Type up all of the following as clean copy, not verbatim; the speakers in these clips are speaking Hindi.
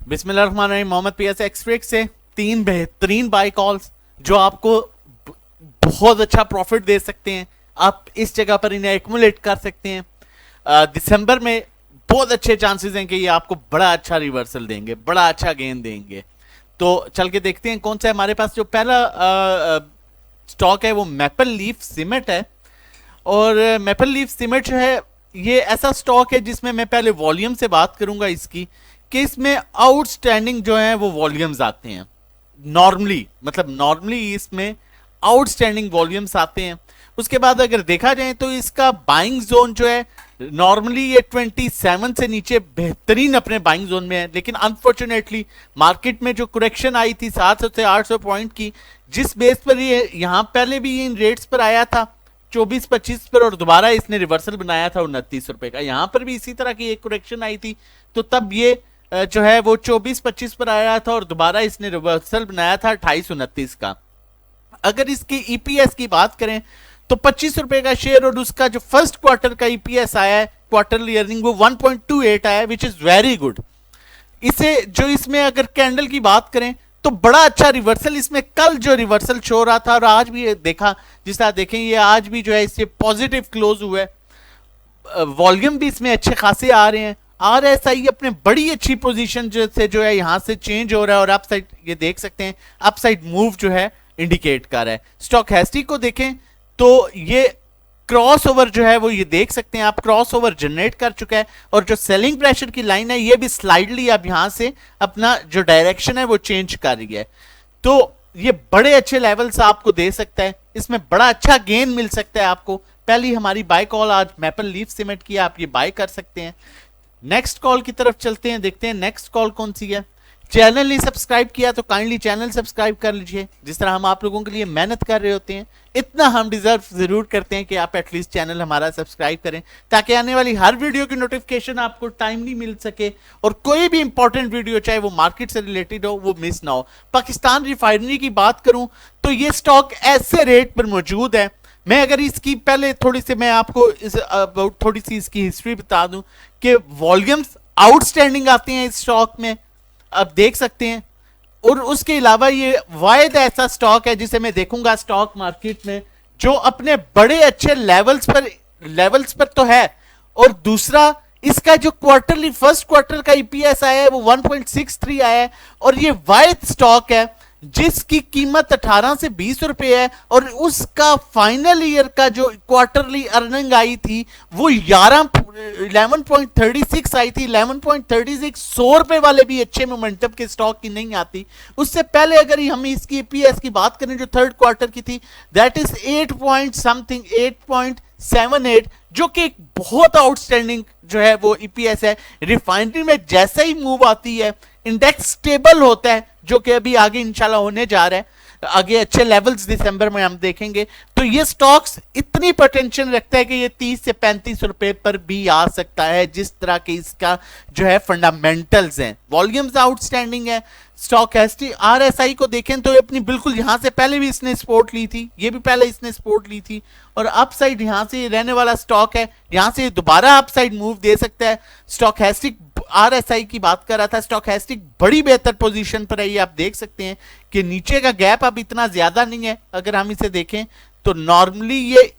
बिस्मिल्लाहिर्रहमानिर्रहीम। मोहम्मद पियास एक्सट्रिक से तीन बेहतरीन बाय कॉल्स जो आपको बहुत अच्छा प्रॉफिट दे सकते हैं। आप इस जगह पर इन्हें एक्मुलेट कर सकते हैं। दिसंबर में बहुत अच्छे चांसेस हैं कि ये आपको बड़ा अच्छा रिवर्सल देंगे, बड़ा अच्छा गेन देंगे। तो चल के देखते हैं कौन सा है हमारे पास। जो पहला स्टॉक है वो मैपल लीफ सीमेंट है। और मैपल लीफ सीमेंट जो है ये ऐसा स्टॉक है जिसमें मैं पहले वॉल्यूम से बात करूंगा इसकी, कि इसमें आउटस्टैंडिंग जो है वो वॉल्यूम्स आते हैं नॉर्मली, मतलब नॉर्मली इसमें आउटस्टैंडिंग वॉल्यूम्स आते हैं। उसके बाद अगर देखा जाए तो इसका बाइंग जोन जो है नॉर्मली ये 27 से नीचे बेहतरीन अपने बाइंग जोन में है, लेकिन अनफॉर्चुनेटली मार्केट में जो करेक्शन आई थी 700 से 800 पॉइंट की, जिस बेस पर ये यहाँ पहले भी इन रेट्स पर आया था 24-25 पर, और दोबारा इसने रिवर्सल बनाया था 29 रुपए का। यहां पर भी इसी तरह की एक करेक्शन आई थी, तो तब ये जो है वो 24-25 पर आया था और दोबारा इसने रिवर्सल बनाया था 28-29 का। अगर इसकी ईपीएस की बात करें तो 25 रुपए का शेयर, और उसका जो फर्स्ट क्वार्टर का ईपीएस आया है, क्वार्टरली अर्निंग, वो 1.28 आया है, विच इज वेरी गुड। इसे जो इसमें अगर कैंडल की बात करें तो बड़ा अच्छा रिवर्सल इसमें कल जो रिवर्सल शो रहा था और आज भी देखा, जिस तरह देखें ये आज भी जो है इससे पॉजिटिव क्लोज हुआ है। वॉल्यूम भी इसमें अच्छे खासे आ रहे हैं। आरएसआई अपने बड़ी अच्छी पोजीशन से जो है यहां से चेंज हो रहा है और अपसाइड ये देख सकते हैं अपसाइड मूव जो है इंडिकेट कर रहा है। स्टॉकैस्टिक को देखें तो ये क्रॉस ओवर जो है वो ये देख सकते हैं आप, क्रॉस ओवर जनरेट कर चुका है, और जो सेलिंग प्रेशर की लाइन है ये भी स्लाइडली अब यहां से अपना जो डायरेक्शन है वो चेंज कर रही है। तो ये बड़े अच्छे लेवल्स आपको दे सकता है, इसमें बड़ा अच्छा गेन मिल सकता है आपको। पहली हमारी बाय कॉल आज मैपल लीफ सीमेंट की, आप ये बाय कर सकते हैं। नेक्स्ट कॉल की तरफ चलते हैं, देखते हैं नेक्स्ट कॉल कौन सी है। चैनल नहीं सब्सक्राइब किया तो काइंडली चैनल सब्सक्राइब कर लीजिए। जिस तरह हम आप लोगों के लिए मेहनत कर रहे होते हैं, इतना हम डिजर्व जरूर करते हैं कि आप एटलीस्ट चैनल हमारा सब्सक्राइब करें, ताकि आने वाली हर वीडियो की नोटिफिकेशन आपको टाइमली मिल सके और कोई भी इंपॉर्टेंट वीडियो चाहे वो मार्केट से रिलेटेड हो वो मिस ना हो। पाकिस्तान रिफाइनरी की बात करूं तो ये स्टॉक ऐसे रेट पर मौजूद है। मैं अगर इसकी पहले थोड़ी सी मैं आपको थोड़ी सी इसकी हिस्ट्री बता दूं कि वॉल्यूम्स आउटस्टैंडिंग आते हैं इस स्टॉक में, आप देख सकते हैं। और उसके अलावा ये वायद ऐसा स्टॉक है जिसे मैं देखूंगा स्टॉक मार्केट में जो अपने बड़े अच्छे लेवल्स पर तो है, और दूसरा इसका जो क्वार्टरली फर्स्ट क्वार्टर का ईपीएस आया है वो 1.63 आया है, और ये वायद स्टॉक है जिसकी कीमत 18 से 20 रुपए है, और उसका फाइनल ईयर का जो क्वार्टरली अर्निंग आई थी वो 11.36 आई थी। 11.36 100 रुपए वाले भी अच्छे मोमेंटम के स्टॉक की नहीं आती। उससे पहले अगर हम इसकी ईपीएस की बात करें जो थर्ड क्वार्टर की थी, दैट इज 8.78, जो कि एक बहुत आउटस्टैंडिंग जो है वो ईपीएस है। रिफाइनरी में जैसे ही मूव आती है इंडेक्स स्टेबल होता है, जो कि अभी आगे इंशाल्लाह होने जा रहा है, आगे अच्छे लेवल्स दिसंबर में हम देखेंगे। तो ये स्टॉक्स इतनी पोटेंशियल रखता है कि ये 30 से 35 रुपए पर भी आ सकता है, जिस तरह के इसका जो है फंडामेंटल्स हैं। वॉल्यूम्स आउटस्टैंडिंग है। स्टॉकैस्टिक आरएसआई को देखें तो अपनी बिल्कुल यहां से पहले भी इसने सपोर्ट ली थी, ये भी पहले इसने सपोर्ट ली थी, और अपसाइड यहां से रहने वाला स्टॉक है, यहां से दोबारा अपसाइड मूव दे सकता है। स्टॉकैस्टिक आरएसआई की बात कर रहा था, स्टॉकैस्टिक बड़ी बेहतर पोजीशन पर है। ये आप देख सकते हैं कि नीचे का गैप अब इतना ज्यादा नहीं है। अगर हम इसे देखें तो नॉर्मली ये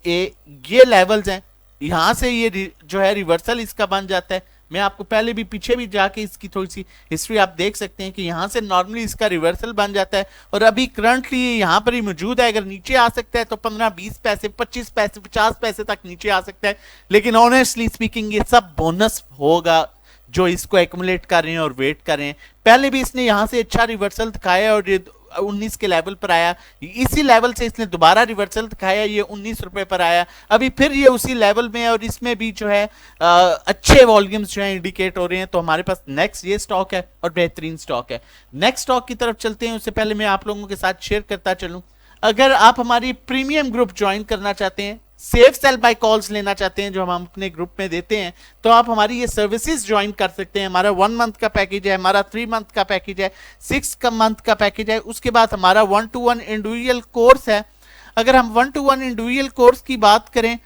लेवल्स हैं, यहां से ये जो है रिवर्सल इसका बन जाता है। मैं आपको पहले भी पीछे भी जाके इसकी थोड़ी सी हिस्ट्री आप देख सकते हैं कि यहां से नॉर्मली इसका रिवर्सल बन जाता है, और अभी करंटली यहां पर ही मौजूद है। अगर नीचे आ सकता है तो 15-20 पैसे, 25 पैसे, 50 पैसे तक नीचे आ सकता है, लेकिन ऑनेस्टली स्पीकिंग ये सब बोनस होगा जो इसको एक्युमुलेट कर रहे हैं और वेट कर रहे हैं। पहले भी इसने यहां से अच्छा रिवर्सल दिखाया और ये 19 के लेवल पर आया, इसी लेवल से इसने दोबारा रिवर्सल दिखाया, ये 19 रुपए पर आया, अभी फिर ये उसी लेवल में है, और इसमें भी जो है अच्छे वॉल्यूम्स जो है इंडिकेट हो रहे हैं। तो हमारे पास नेक्स्ट ये स्टॉक है और बेहतरीन स्टॉक है। नेक्स्ट स्टॉक की तरफ चलते हैं, उससे पहले मैं आप लोगों के साथ शेयर करता चलूं, अगर आप हमारी प्रीमियम ग्रुप ज्वाइन करना चाहते हैं, सेफ सेल बाय कॉल्स लेना चाहते हैं जो हम अपने ग्रुप में देते हैं, तो आप हमारी ये सर्विसेज ज्वाइन कर सकते हैं। हमारा 1 मंथ का पैकेज है, हमारा 3 मंथ का पैकेज है, 6 का मंथ का पैकेज है, उसके बाद हमारा 1-to-1 इंडिविजुअल कोर्स है। अगर हम 1-to-1 इंडिविजुअल कोर्स की बात करें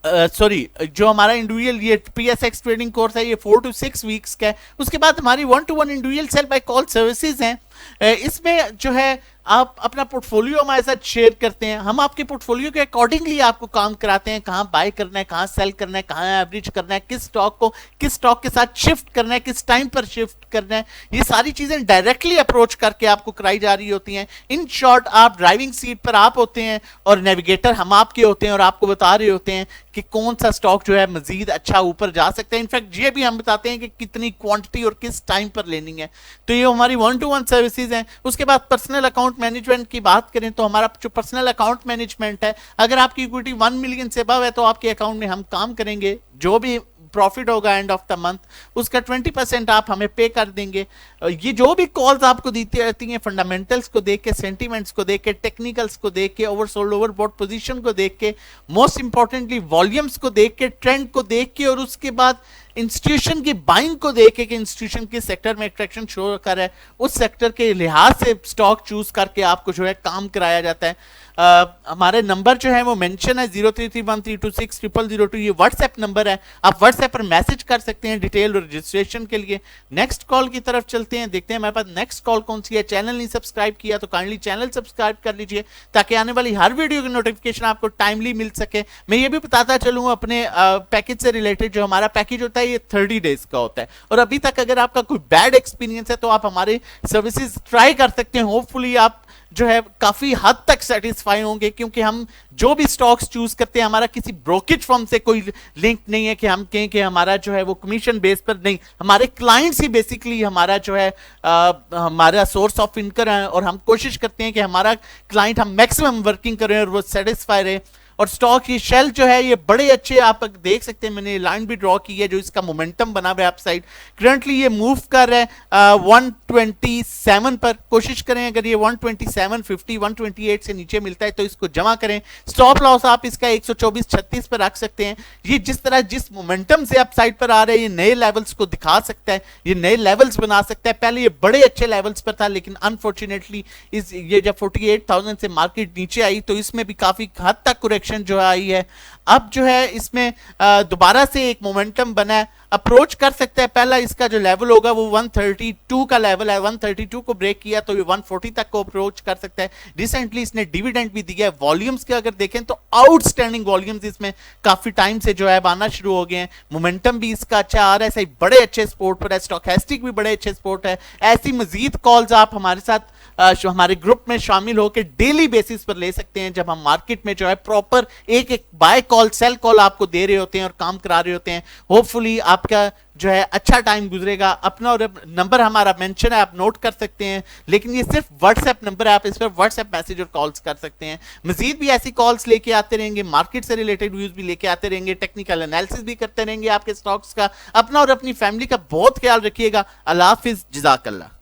सॉरी जो हमारा इंडिविजुअल ये PSX ट्रेडिंग कोर्स है ये 4 to 6 वीक्स का है। उसके बाद हमारी 1-to-1 individual sale by call services हैं। इसमें जो है आप अपना पोर्टफोलियो हमारे साथ शेयर करते हैं, हम आपके पोर्टफोलियो के अकॉर्डिंगली आपको काम कराते हैं, कहाँ बाय करना है, कहाँ सेल करना है, कहाँ एवरेज करना है, किस स्टॉक को किस स्टॉक के साथ शिफ्ट करना है, किस टाइम पर शिफ्ट करना है, ये सारी चीजें डायरेक्टली अप्रोच करके आपको कराई जा रही होती हैं। इन शॉर्ट आप ड्राइविंग सीट पर आप होते हैं और नेविगेटर हम आपके होते हैं और आपको बता रहे होते हैं कि कौन सा स्टॉक जो है मजीद अच्छा ऊपर जा सकता है। इनफैक्ट ये भी हम बताते हैं कि कितनी क्वांटिटी और किस टाइम पर लेनी है। तो ये हमारी 1-to-1 सर्विसेज हैं। उसके बाद पर्सनल अकाउंट मैनेजमेंट की बात करें तो हमारा जो पर्सनल अकाउंट मैनेजमेंट है, अगर आपकी इक्विटी 1 मिलियन से अबव है तो आपके अकाउंट में हम काम करेंगे, जो भी प्रॉफिट होगा एंड ऑफ द मंथ उसका 20% आप हमें पे कर देंगे। ये जो भी कॉल्स आपको देती रहती हैं फंडामेंटल्स को देख के, सेंटीमेंट्स को देख के, टेक्निकल्स को देख के, ओवरसोल्ड ओवरबॉट पोजीशन को देख के, मोस्ट इंपॉर्टेंटली वॉल्यूम्स को देख के, ट्रेंड को देख के और उसके बाद इंस्टीट्यूशन की बाइंग को देख के कि इंस्टीट्यूशन किस सेक्टर में अट्रैक्शन शो कर रहा है, उस सेक्टर के लिहाज से स्टॉक चूज करके आपको जो है काम कराया जाता है। हमारे नंबर जो है वो मेंशन है 0331326002, ये व्हाट्सएप नंबर है, आप व्हाट्सएप पर मैसेज कर सकते हैं डिटेल और रजिस्ट्रेशन के लिए। नेक्स्ट कॉल की तरफ चलते हैं, देखते हैं हमारे पास नेक्स्ट कॉल कौन सी है। चैनल नहीं सब्सक्राइब किया तो काइंडली चैनल सब्सक्राइब कर लीजिए ताकि आने वाली हर वीडियो की नोटिफिकेशन आपको टाइमली मिल सके। मैं ये भी बताता चलूंगा अपने पैकेज से रिलेटेड, जो हमारा पैकेज होता है ये 30 डेज का होता है और अभी तक अगर आपका कोई बैड एक्सपीरियंस है तो आप हमारे सर्विसेज ट्राई कर सकते हैं। होपफुली आप जो है काफी हद तक सेटिस्फाई होंगे, क्योंकि हम जो भी स्टॉक्स चूज करते हैं हमारा किसी ब्रोकेज फर्म से कोई लिंक नहीं है कि हम कहें कि हमारा जो है वो कमीशन बेस पर नहीं, हमारे क्लाइंट्स ही बेसिकली हमारा जो है हमारा सोर्स ऑफ इनकम है और हम कोशिश करते हैं कि हमारा क्लाइंट हम मैक्सिमम वर्किंग करें और वो सेटिस्फाई रहे। और स्टॉक ये शेल जो है ये बड़े अच्छे आप देख सकते हैं, मैंने लाइन भी ड्रॉ की है जो इसका मोमेंटम बना हुआ है अपसाइड। करंटली ये मूव कर रहा है 127 पर, कोशिश करें अगर ये 127.50 128 से नीचे मिलता है तो इसको जमा करें। स्टॉप लॉस आप इसका 124.36 पर रख सकते हैं। ये जिस तरह जिस मोमेंटम से अपसाइड पर आ रहे हैं ये नए लेवल्स को दिखा सकता है, ये नए लेवल्स बना सकता है। पहले ये बड़े अच्छे लेवल्स पर था लेकिन अनफॉर्चुनेटली ये जब 48,000 से मार्केट नीचे आई तो इसमें भी काफी हद तक करेक्शन जो आई है। अब जो है इसमें दोबारा से एक मोमेंटम बना है, अप्रोच कर सकता है। पहला इसका जो लेवल होगा वो 132 का लेवल है, 132 को ब्रेक किया तो ये 140 तक को अप्रोच कर सकता है। रिसेंटली इसने डिविडेंड भी दिया है। वॉल्यूम्स के अगर देखें तो आउटस्टैंडिंग वॉल्यूम्स इसमें काफी टाइम से जो है आना शुरू हो गए हैं। मोमेंटम भी इसका अच्छा आ रहा है, सही बड़े अच्छे स्पोर्ट पर है, स्टोचैस्टिक भी बड़े अच्छे स्पोर्ट है। ऐसी मजीद कॉल्स आप हमारे साथ हमारे ग्रुप में शामिल होकर डेली बेसिस पर ले सकते हैं, जब हम मार्केट में जो है प्रॉपर एक एक बाय कॉल सेल कॉल आपको दे रहे होते हैं और काम करा रहे होते हैं। होपफुली आपका जो है अच्छा टाइम गुजरेगा। अपना और नंबर हमारा मेंशन है, आप नोट कर सकते हैं, लेकिन ये सिर्फ व्हाट्सएप नंबर है, आप इस पर व्हाट्सएप मैसेज और कॉल्स कर सकते हैं। मजीद भी ऐसी कॉल्स लेके आते रहेंगे, मार्केट से रिलेटेड व्यूज भी लेके आते रहेंगे, टेक्निकल एनालिसिस भी करते रहेंगे आपके स्टॉक्स का। अपना और अपनी फैमिली का बहुत ख्याल रखिएगा। अल्लाह हाफिज, जज़ाकल्लाह।